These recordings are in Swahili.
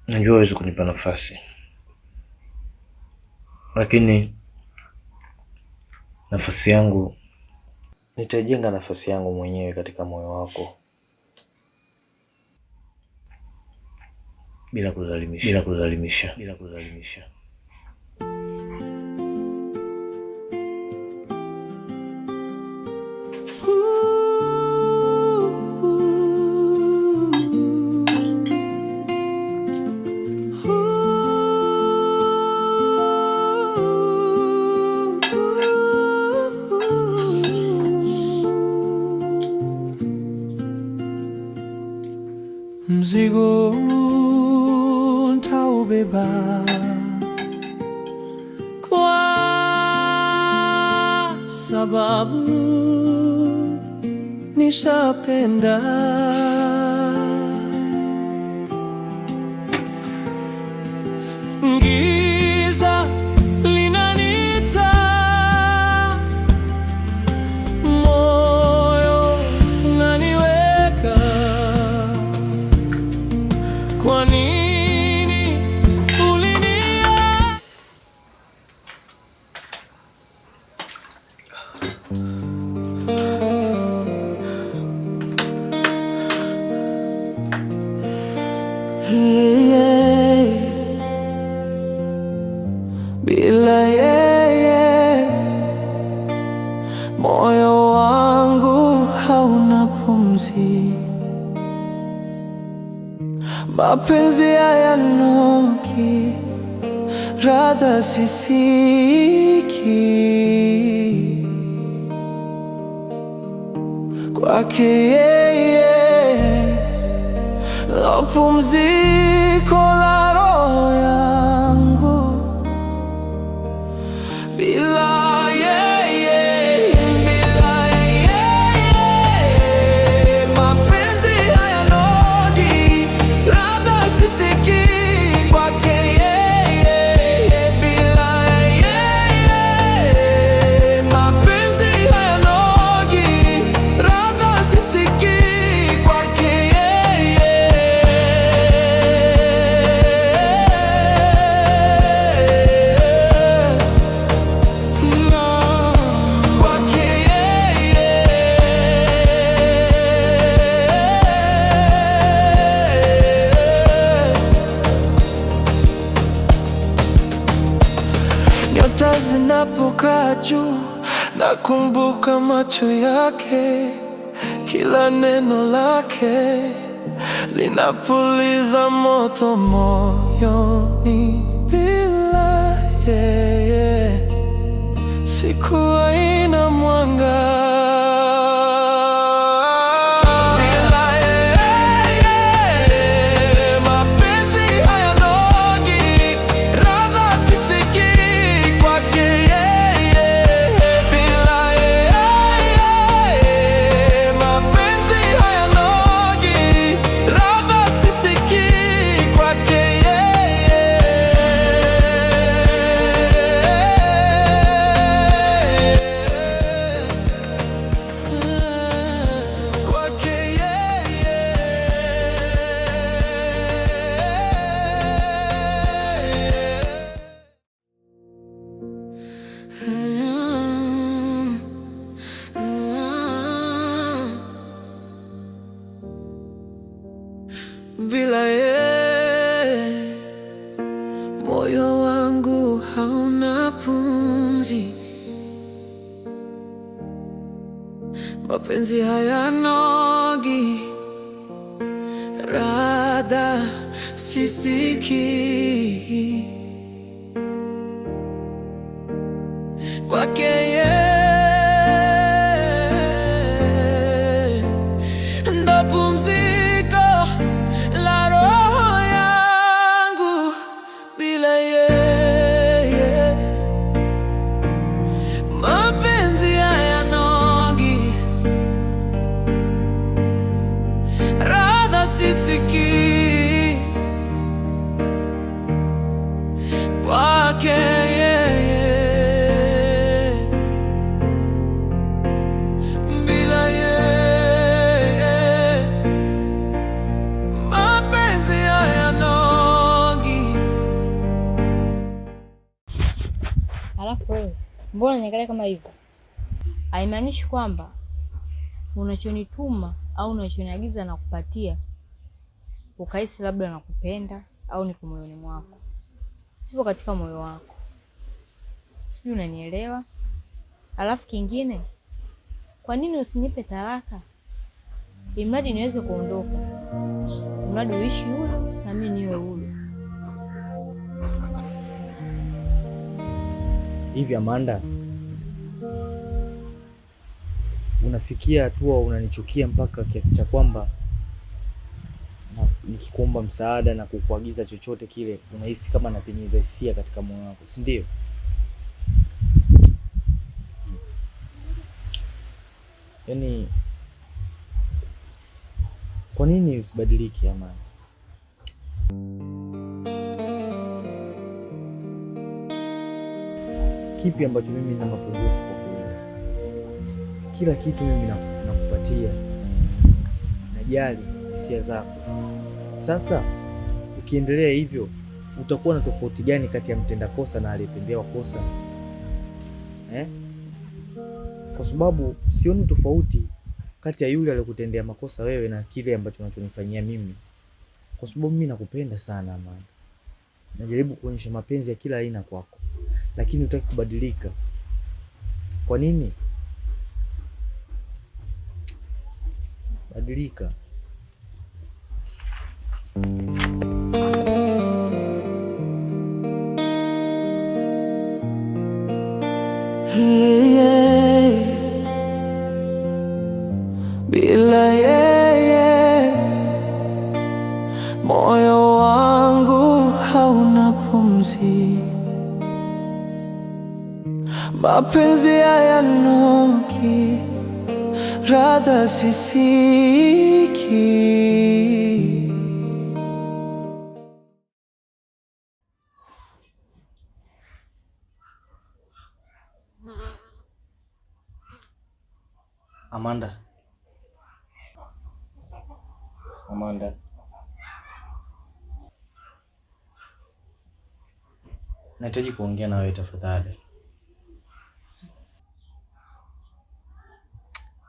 Najua huwezi kunipa nafasi, lakini nafasi yangu nitajenga nafasi yangu mwenyewe katika moyo wako bila kudhalimisha. Mzigo nitaubeba kwa sababu nishapenda. Giza linanita, moyo unaniweka. Kwa nini ulinia? Bila yeye moyo wangu hauna pumzi. Mapenzi hayanoki, radha sisiki. Kwake yeye la pumziko la roho yangu. Bila yeye mapenzi hayanoki, radha sisiki. Kwake yeye bila yeye mapenzi hayanoki, radha sisiki. Kwake yeye nyota zinapokaa juu, nakumbuka macho yake, kila neno lake linapuliza moto moyoni. Bila yeye siku haina mwanga. Bila yeye moyo wangu hauna pumzi. Mapenzi hayanogi, radha sisiki. Kwake yeye ndo pumziko la roho yangu. Bila yeye mapenzi hayanogi, radha sisiki. Kwake yeye Halafu wewe mbona niangalia kama hivyo? Haimaanishi kwamba unachonituma au unachoniagiza na kupatia ukahisi labda nakupenda au niko moyoni mwako. Sipo katika moyo wako. Sijui unanielewa? Halafu kingine, kwa nini usinipe talaka? Imradi niweze kuondoka. Imradi uishi huru na mimi niwe huru. Hivi Amanda, unafikia hatua unanichukia mpaka kiasi cha kwamba nikikuomba msaada na kukuagiza chochote kile unahisi kama napenyeza hisia katika moyo wako, si ndio? Yaani kwa nini usibadilike Amanda? Kipi ambacho mimi nina mapungufu kwa kweli? Kila kitu mimi nakupatia, najali hisia zako. Sasa ukiendelea hivyo utakuwa na tofauti gani kati ya mtenda kosa na aliyetendewa kosa Kwa sababu sioni tofauti kati ya yule aliyokutendea makosa wewe na kile ambacho unachonifanyia mimi, kwa sababu mimi nakupenda sana Amanda. Najaribu kuonyesha mapenzi ya kila aina kwako, lakini hutaki kubadilika. Kwa nini? Badilika. Bila yeye moyo wangu hauna pumzi, mapenzi hayanoki, radha sisiki. Amanda, nahitaji kuongea na wewe tafadhali.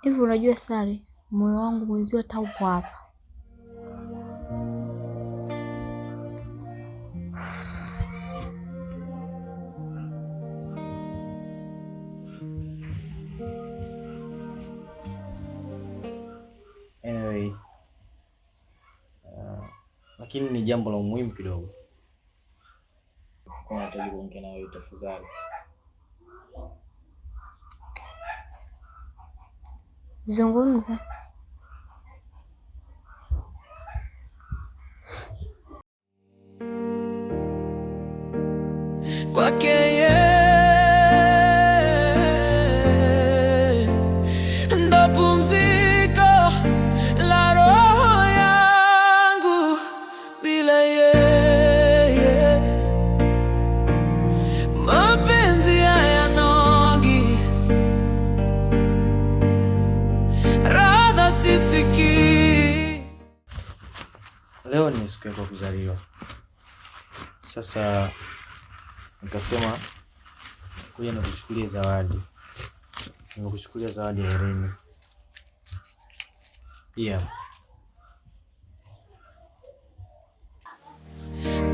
Hivi unajua Sari, moyo wangu mwenzio hata upo hapa. Anyway, lakini ni jambo la muhimu kidogo. Kwa nahitaji kuongea na wewe tafadhali. Zungumza. Kwake yeye ndo pumziko la roho yangu. Bila yeye mapenzi hayanogi, radha sisiki. Leo ni siku yako kuzaliwa. Sasa nikasema kuja nikuchukulie zawadi. Nimekuchukulia zawadi ya herini. Yeah.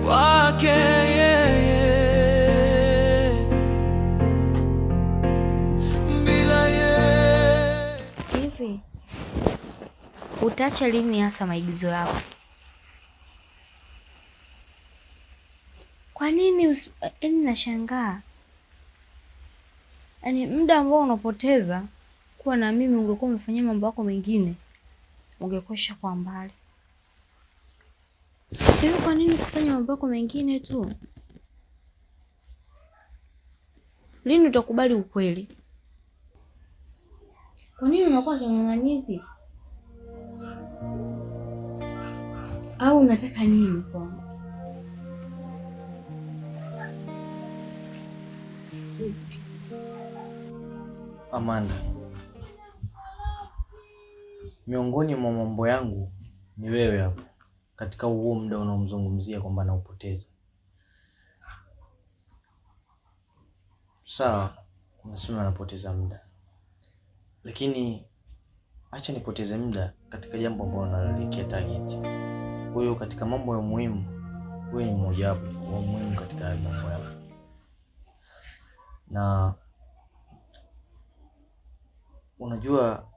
Kwake yeye bila yeye. Hivi utaacha lini hasa maigizo yako? Kwa nini yaani nashangaa. Yaani muda ambao unapoteza kuwa na mimi, ungekuwa umefanyia mambo yako mengine, ungekosha kwa mbali. Hivi kwa nini usifanye mambo yako mengine tu? Lini utakubali ukweli? Kwa nini unakuwa king'ang'anizi? Au unataka nini kwangu? Amanda, miongoni mwa mambo yangu ni wewe hapo katika huo muda unaomzungumzia kwamba naupoteza. Sawa, unasema napoteza muda, lakini acha nipoteze muda katika jambo ambalo nalielekea target. Kwa hiyo katika mambo ya muhimu, wewe ni mmoja wapo wa muhimu katika mambo yako. Na unajua,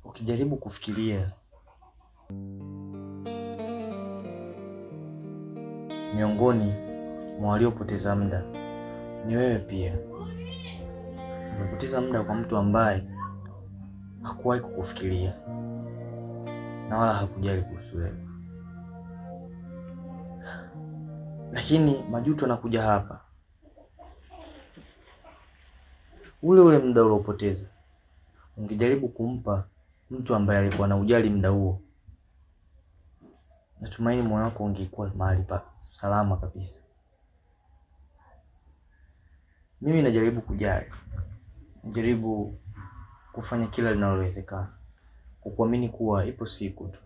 ukijaribu kufikiria, miongoni mwa waliopoteza muda ni wewe pia. Umepoteza muda kwa mtu ambaye hakuwahi kukufikiria na wala hakujali kuhusu wewe. Lakini majuto yanakuja hapa. Ule muda uliopoteza ungejaribu kumpa mtu ambaye alikuwa na ujali muda huo, natumaini moyo wako ungekuwa mahali pa salama kabisa. Mimi najaribu kujali, najaribu kufanya kila linalowezekana, kukuamini kuwa ipo siku tu.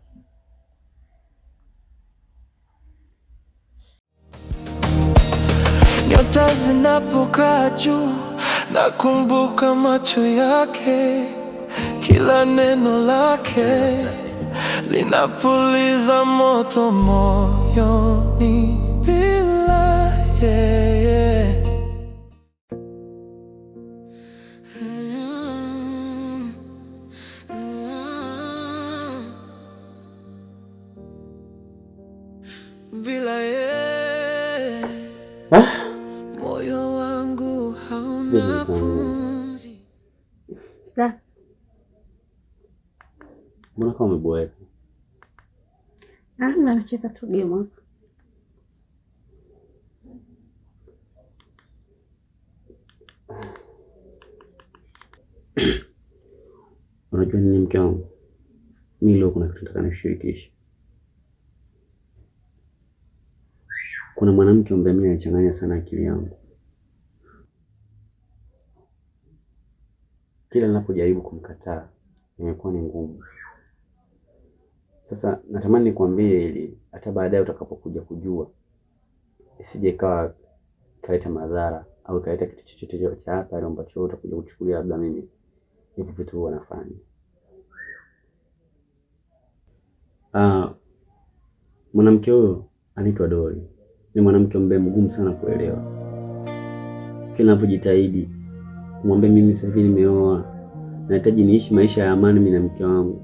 Nyota zinapokaa juu, nakumbuka macho yake, kila neno lake linapuliza moto moyoni. Bila yeye bila yeye moyo wangu hauna pumzi. Mbona kama umeboeka? Nacheza tu game hapa. Unajua nini mke wangu? Mimi leo kuna kitu nataka nishirikishe. Kuna mwanamke ambaye mimi anachanganya sana akili yangu. Kila ninapojaribu kumkataa imekuwa ni ngumu. Sasa natamani nikwambie ili hata baadaye utakapokuja kujua isije ikawa kaleta madhara au kaleta kitu chochote cha hapa ambacho utakuja kuchukulia labda mimi hivi vitu huwa nafanya. Mwanamke huyo anaitwa Dori. Ni mwanamke ambaye mgumu sana kuelewa. Kila ninapojitahidi kumwambia mimi sasa hivi nimeoa, nahitaji niishi maisha ya amani mimi na mke wangu,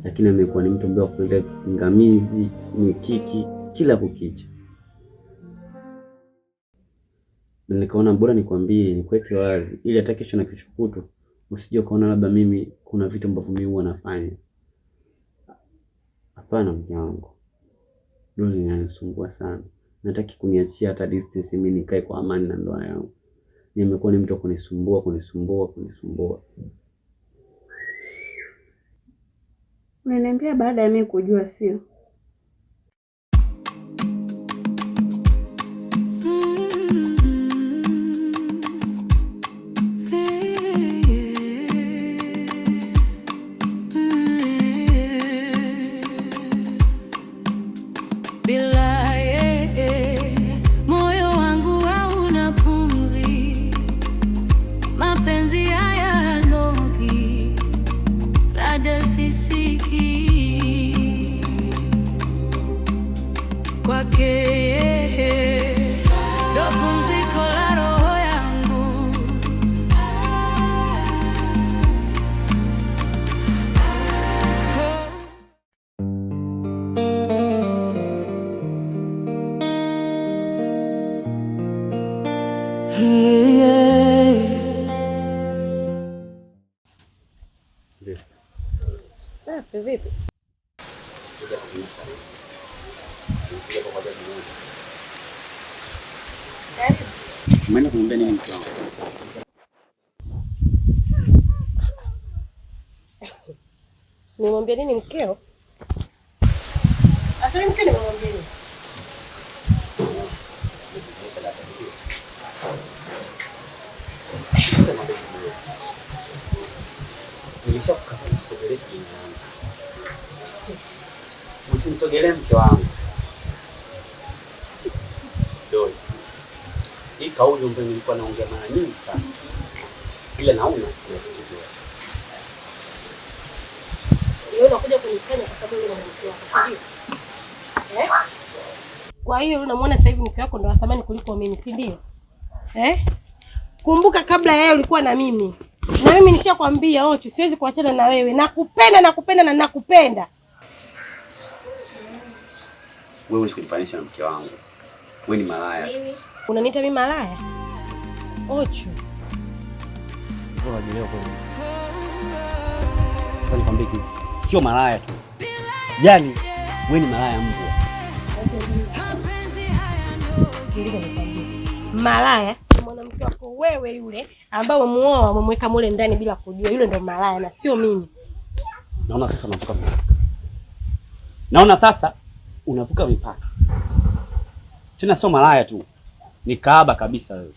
lakini amekuwa ni mtu ambaye kuleta ngamizi, mikiki kila kukicha. Na nikaona bora nikwambie, nikuweke wazi ili hata kesho na kesho kutwa usije ukaona labda mimi kuna vitu ambavyo mimi huwa nafanya. Hapana mke wangu. Dori inanisumbua sana. Nataki kuniachia hata distance mimi nikae kwa amani na ndoa yangu. Nimekuwa ni mtu kunisumbua. Unaniambia baada ya mimi kujua sio? bila yeye moyo wangu hauna pumzi. Mapenzi haya yanogi, rada sisiki kwake yeye, ndo pumziko la roho yangu. Safi vipi? Umeenda kumwambia nini mke wangu? Nimwambia nini mkeo? Asa mkeo nimwambia nini? Usimsogelee mke wangu. Dori. Hii kauli ambayo nilikuwa naongea mara nyingi sana, ila naona inakuchezea. Wewe unakuja kunikanya kwa sababu wewe ni mke wako, ndio? Kwa hiyo unamwona sasa hivi mke wako ndo wa thamani kuliko mimi, si ndio? Kumbuka kabla yeye ulikuwa na mimi. Na mimi nishakwambia Ochu, siwezi kuachana na wewe. Nakupenda na nakupenda. Wewe usikunifanisha na mke wangu. Wewe ni malaya. Unaniita mimi malaya? Ochu. Uko unajielewa kweli? Sasa nikwambie kitu. Sio malaya tu. Yaani wewe ni malaya mbwa. Malaya ni mwanamke wako wewe yule ambao umemuoa umemweka mule ndani bila kujua. Yule ndo malaya na sio mimi. Naona sasa unavuka mipaka. Naona sasa unavuka mipaka. Tena sio malaya tu. Ni kaaba kabisa wewe.